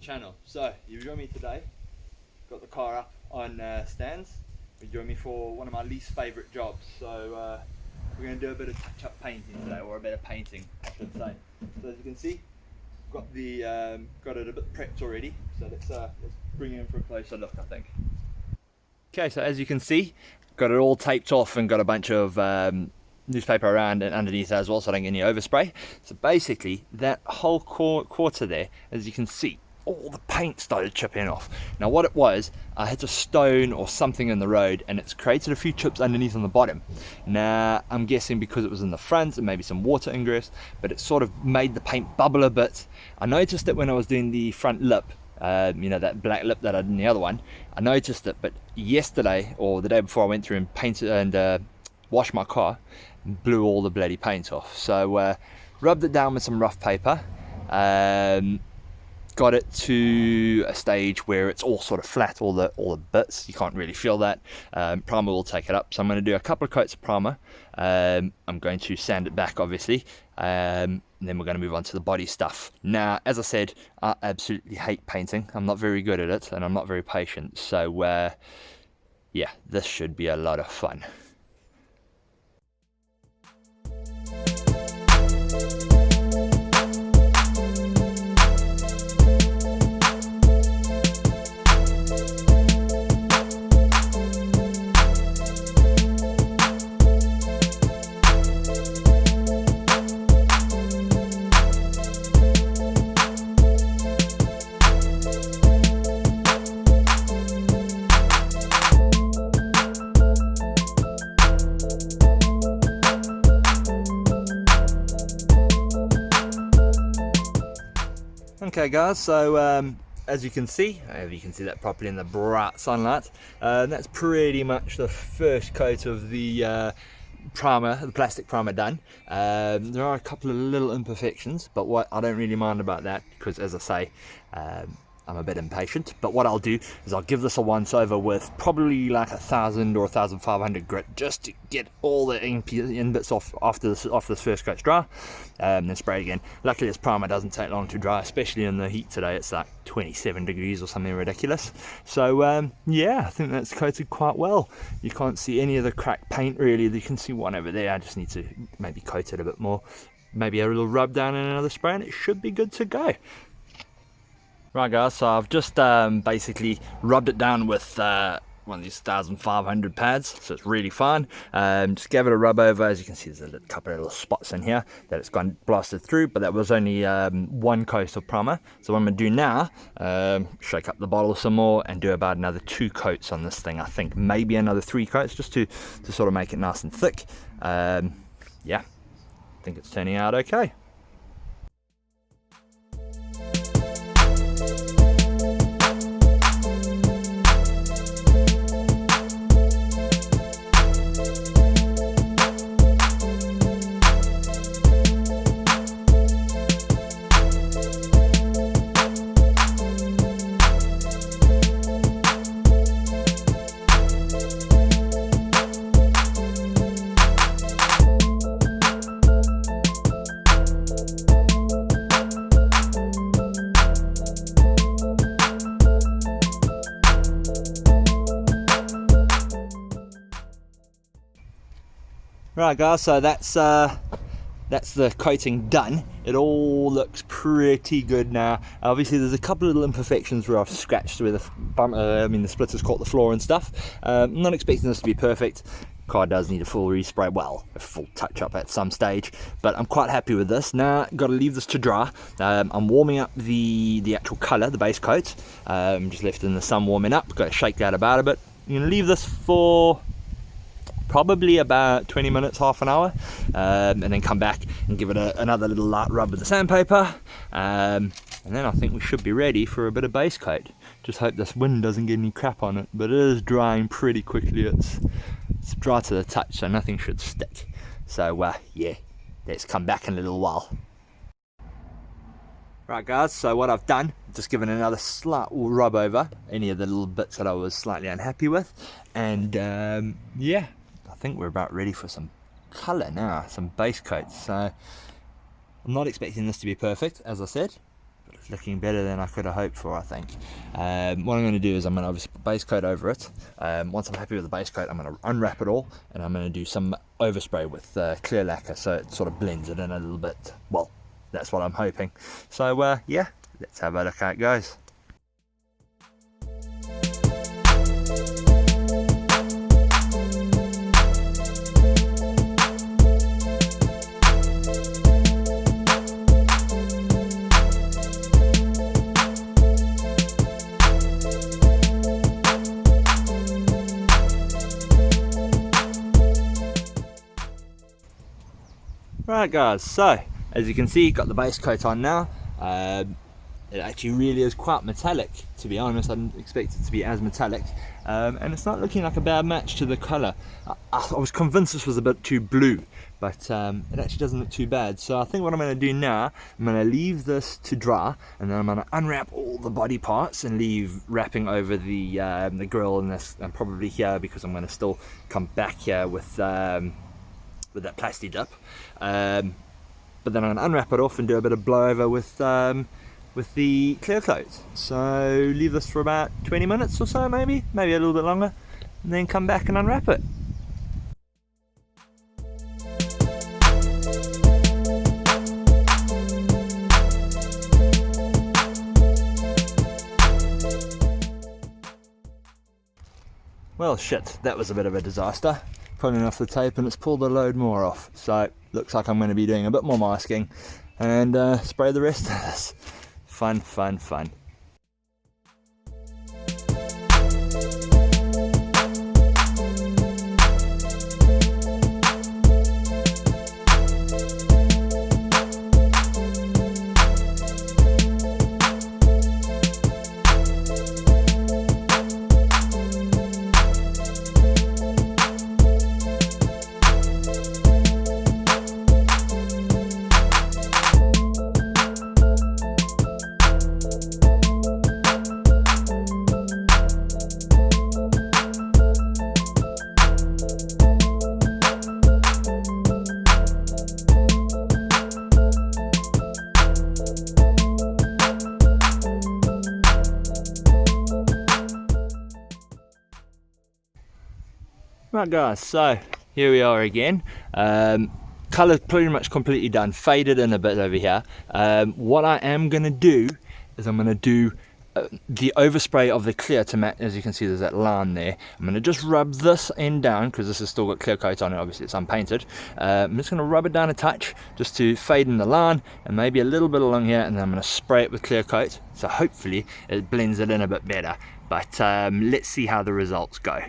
channel. So you join me today, got the car up on stands. You join me for one of my least favourite jobs. So we're going to do a bit of touch-up painting today, or a bit of painting I should say. So as you can see, got it a bit prepped already. So let's bring it in for a closer look, I think. Okay, so as you can see, got it all taped off and got a bunch of newspaper around and underneath as well, so I don't get any overspray. So basically that whole quarter there, as you can see, all the paint started chipping off. Now what it was, I hit a stone or something in the road and it's created a few chips underneath on the bottom. Now I'm guessing because it was in the front and maybe some water ingress, but it sort of made the paint bubble a bit. I noticed it when I was doing the front lip, you know, that black lip that I did in the other one. I noticed it, but yesterday or the day before I went through and painted and washed my car and blew all the bloody paint off. So rubbed it down with some rough paper, got it to a stage where it's all sort of flat, all the bits, you can't really feel that. Primer will take it up, so I'm going to do a couple of coats of primer. I'm going to sand it back obviously, and then we're going to move on to the body stuff. Now as I said, I absolutely hate painting. I'm not very good at it and I'm not very patient, so yeah, this should be a lot of fun. Okay guys, so as you can see, if you can see that properly in the bright sunlight, that's pretty much the first coat of the primer, the plastic primer done. There are a couple of little imperfections, but what I don't really mind about that, because as I say, I'm a bit impatient. But what I'll do is I'll give this a once over with probably like 1,000 or 1,500 grit, just to get all the in bits off after this first coat's dry, then spray it again. Luckily this primer doesn't take long to dry, especially in the heat today. It's like 27 degrees or something ridiculous. So yeah, I think that's coated quite well. You can't see any of the cracked paint really. You can see one over there. I just need to maybe coat it a bit more, maybe a little rub down and another spray, and it should be good to go. Right guys, so I've just basically rubbed it down with one of these 1,500 pads, so it's really fine. Just gave it a rub over. As you can see, there's a couple of little spots in here that it's gone blasted through, but that was only one coat of primer. So what I'm going to do now, shake up the bottle some more and do about another 2 coats on this thing. I think maybe another 3 coats, just to sort of make it nice and thick. Yeah, I think it's turning out okay. Right guys, so that's the coating done. It all looks pretty good now. Obviously there's a couple of little imperfections where I've scratched where the splitters caught the floor and stuff. I'm not expecting this to be perfect. Car does need a full respray, well, a full touch up at some stage, but I'm quite happy with this. Now got to leave this to dry. I'm warming up the actual colour, the base coat. Just left in the sun warming up. Got to shake that about a bit. I'm going to leave this for probably about 20 minutes, half an hour, and then come back and give it another little light rub with the sandpaper, and then I think we should be ready for a bit of base coat. Just hope this wind doesn't get any crap on it, but it is drying pretty quickly. It's dry to the touch, so nothing should stick. So yeah, let's come back in a little while. Right guys, so what I've done, just given another slight rub over any of the little bits that I was slightly unhappy with, and yeah, I think we're about ready for some colour now, some base coats. So I'm not expecting this to be perfect, as I said. it's looking better than I could have hoped for, I think. What I'm going to do is I'm going to obviously put base coat over it. Once I'm happy with the base coat, I'm going to unwrap it all, and I'm going to do some overspray with clear lacquer so it sort of blends it in a little bit. Well, that's what I'm hoping. So yeah, let's have a look how it goes. Right guys, so as you can see, got the base coat on now. It actually really is quite metallic, to be honest. I didn't expect it to be as metallic, and it's not looking like a bad match to the colour. I was convinced this was a bit too blue, but it actually doesn't look too bad. So I think what I'm going to do now, I'm going to leave this to dry, and then I'm going to unwrap all the body parts and leave wrapping over the grill and this, and probably here, because I'm going to still come back here with that plastic dip. But then I'm going to unwrap it off and do a bit of blow over with the clear coat. So leave this for about 20 minutes or so, maybe a little bit longer, and then come back and unwrap it. Well, shit, that was a bit of a disaster. Pulling off the tape, and it's pulled a load more off. So looks like I'm going to be doing a bit more masking and spray the rest of this. Fun, fun, fun. Right guys, so here we are again. Colour's pretty much completely done, faded in a bit over here. What I am going to do is I'm going to do the overspray of the clear to match. As you can see, there's that line there. I'm going to just rub this end down, because this has still got clear coat on it, obviously it's unpainted. I'm just going to rub it down a touch just to fade in the line, and maybe a little bit along here, and then I'm going to spray it with clear coat, so hopefully it blends it in a bit better. But let's see how the results go.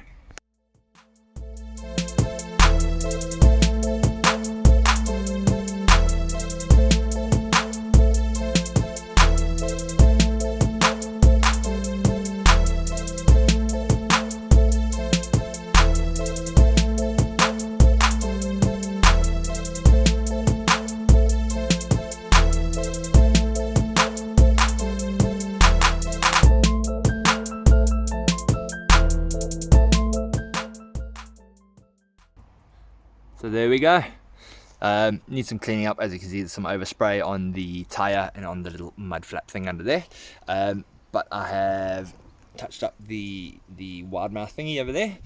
So there we go. Need some cleaning up. As you can see, there's some overspray on the tyre and on the little mud flap thing under there. But I have touched up the wide mouth thingy over there.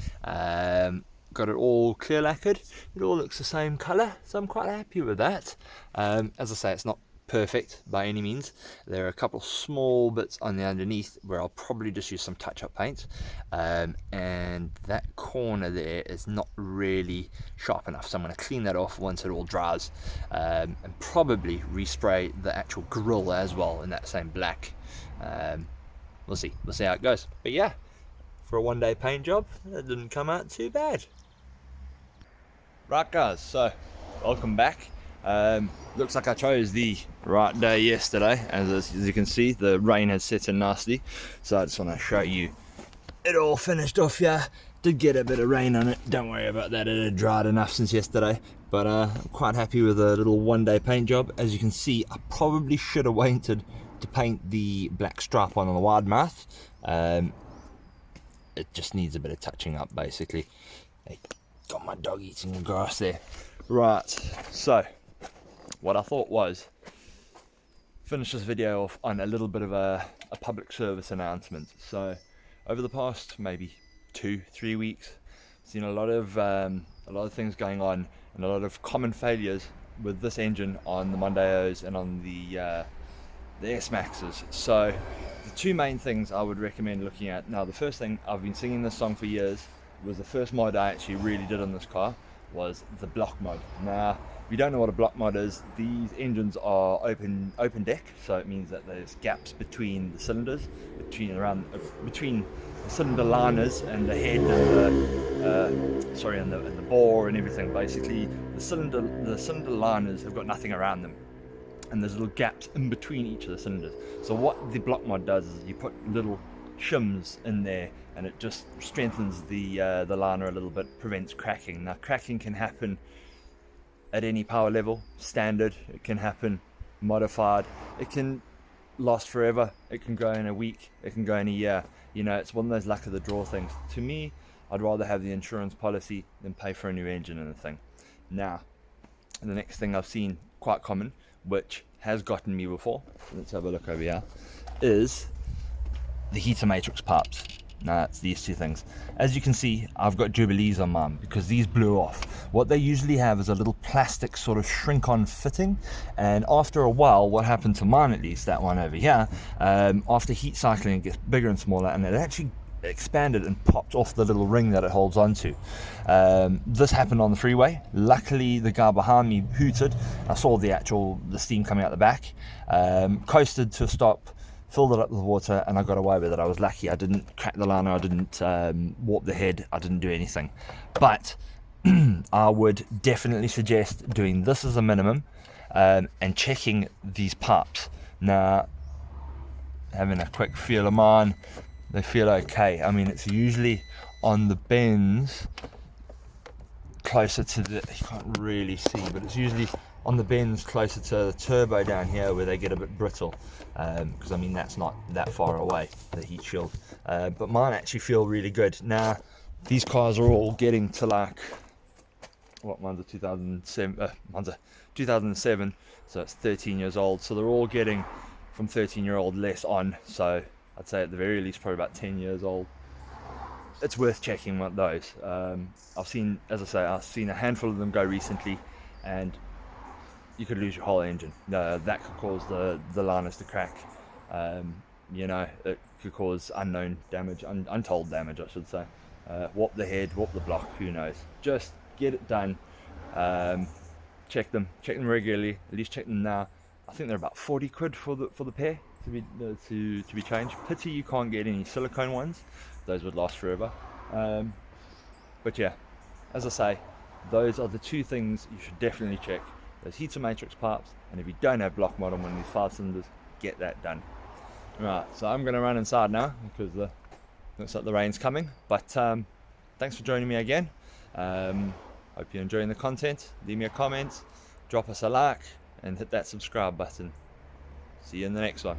Got it all clear lacquered. It all looks the same colour, so I'm quite happy with that. As I say, it's not perfect by any means. There are a couple of small bits on the underneath where I'll probably just use some touch-up paint, and that corner there is not really sharp enough, so I'm going to clean that off once it all dries, and probably respray the actual grill as well in that same black. We'll see how it goes. But yeah, for a one-day paint job, that didn't come out too bad. Right guys, so welcome back. Looks like I chose the right day yesterday. As you can see, the rain has set in nasty, so I just want to show you it all finished off here. Did get a bit of rain on it, don't worry about that, it had dried enough since yesterday. But I'm quite happy with a little one-day paint job. As you can see, I probably should have waited to paint the black stripe on the wide mouth. It just needs a bit of touching up, basically. Hey, got my dog eating the grass there. Right, so what I thought was, finish this video off on a little bit of a public service announcement. So over the past maybe 2-3 weeks, I've seen a lot of things going on and a lot of common failures with this engine on the Mondeos and on the S-Maxes. So the two main things I would recommend looking at. Now, the first thing, I've been singing this song for years, was the first mod I actually really did on this car was the block mod. Now, if you don't know what a block mod is, these engines are open deck, so it means that there's gaps between the cylinders, between the cylinder liners and the head and the bore and everything. Basically, the cylinder liners have got nothing around them, and there's little gaps in between each of the cylinders. So what the block mod does is you put little shims in there, and it just strengthens the liner a little bit, prevents cracking. Now, cracking can happen at any power level, standard, it can happen modified, it can last forever, it can go in a week, it can go in a year. You know, it's one of those luck of the draw things. To me, I'd rather have the insurance policy than pay for a new engine and a thing. Now, the next thing I've seen quite common, which has gotten me before, let's have a look over here, is the heater matrix pipes. Now, it's these two things. As you can see, I've got Jubilees on mine because these blew off. What they usually have is a little plastic sort of shrink-on fitting, and after a while, what happened to mine, at least that one over here, after heat cycling, it gets bigger and smaller, and it actually expanded and popped off the little ring that it holds onto. This happened on the freeway. Luckily, the guy behind me hooted. I saw the steam coming out the back. Coasted to a stop, filled it up with water, and I got away with it. I was lucky. I didn't crack the liner, I didn't warp the head, I didn't do anything. But I would definitely suggest doing this as a minimum, and checking these pipes. Now, having a quick feel of mine, they feel okay. I mean, it's usually on the bends closer to the, you can't really see, but it's usually on the bends closer to the turbo down here where they get a bit brittle, because I mean, that's not that far away, the heat shield. But mine actually feel really good. Now, these cars are all getting to like, what, mine's a 2007, mine's a 2007, so it's 13 years old, so they're all getting from 13-year-old less on, so I'd say at the very least probably about 10 years old. It's worth checking what those. I've seen, as I say, I've seen a handful of them go recently, and you could lose your whole engine. That could cause the liners to crack. You know, it could cause unknown damage, untold damage, I should say. Warp the head, warp the block, who knows. Just get it done. Check them regularly. At least check them now. I think they're about 40 quid for the pair to be changed. Pity you can't get any silicone ones. Those would last forever. But yeah, as I say, those are the two things you should definitely check. Those heater matrix pipes, and if you don't have block mod on one of these 5 cylinders, get that done. Right, so I'm going to run inside now because looks like the rain's coming. But thanks for joining me again. Hope you're enjoying the content. Leave me a comment, drop us a like, and hit that subscribe button. See you in the next one.